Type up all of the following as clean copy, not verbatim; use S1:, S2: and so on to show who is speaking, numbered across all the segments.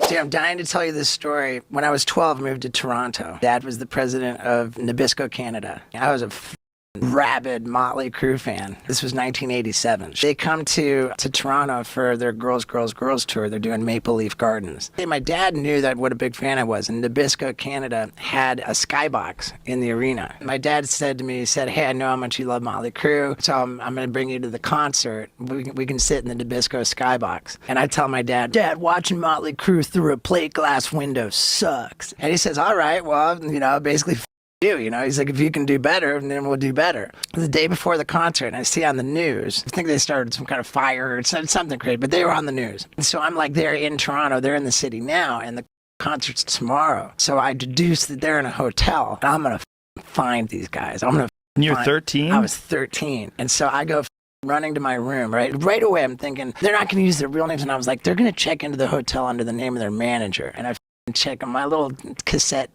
S1: Dude, I'm dying to tell you this story. When I was 12, I moved to Toronto. Dad was the president of Nabisco, Canada. I was a rabid Motley Crue fan. This was 1987. They come to Toronto for their Girls tour. They're doing Maple Leaf Gardens. My dad knew that what a big fan I was, and Nabisco, Canada had a skybox in the arena. My dad said to me, he said, hey, I know how much you love Motley Crue, so I'm going to bring you to the concert. We can sit in the Nabisco skybox. And I tell my dad, watching Motley Crue through a plate glass window sucks. And he says, all right, well, basically he's like, if you can do better, then we'll do better. The day before the concert, I see on the news, I think they started some kind of fire or something crazy, but they were on the news. And so I'm like, they're in Toronto, they're in the city now, and the concert's tomorrow. So I deduced that they're in a hotel, and I'm going to find these guys. And
S2: you're 13?
S1: I was 13. And so I go running to my room, right away. I'm thinking, they're not going to use their real names. And I was like, they're going to check into the hotel under the name of their manager. And I check on my little cassette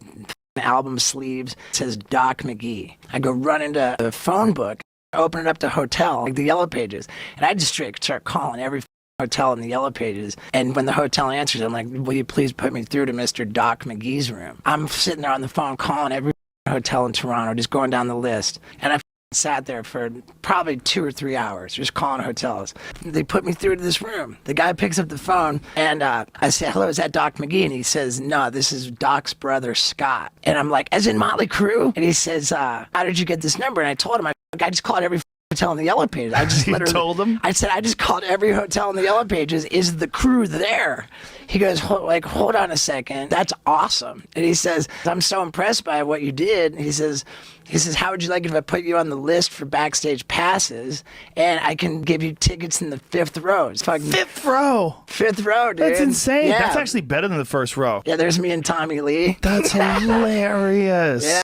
S1: album sleeves, it says Doc McGee. I go run into the phone book, open it up to hotel, like the Yellow Pages, and I just start calling every hotel in the Yellow Pages. And when the hotel answers, I'm like, will you please put me through to Mr. Doc McGee's room? I'm sitting there on the phone calling every hotel in Toronto, just going down the list. And I sat there for probably 2 or 3 hours, just calling hotels. They put me through to this room. The guy picks up the phone, and I say, hello, is that Doc McGee? And he says, no, this is Doc's brother, Scott. And I'm like, as in Motley Crue? And he says, how did you get this number? And I told him, I just called every hotel in the Yellow Pages. I just literally
S2: told him?
S1: I said, I just called every hotel in the Yellow Pages. Is the Crue there? He goes, hold on a second. That's awesome. And he says, I'm so impressed by what you did. He says, how would you like it if I put you on the list for backstage passes and I can give you tickets in the 5th row? It's fucking
S2: Fifth row,
S1: dude.
S2: That's insane.
S1: Yeah.
S2: That's actually better than the first row.
S1: Yeah, there's me and Tommy Lee.
S2: That's hilarious.
S1: Yeah.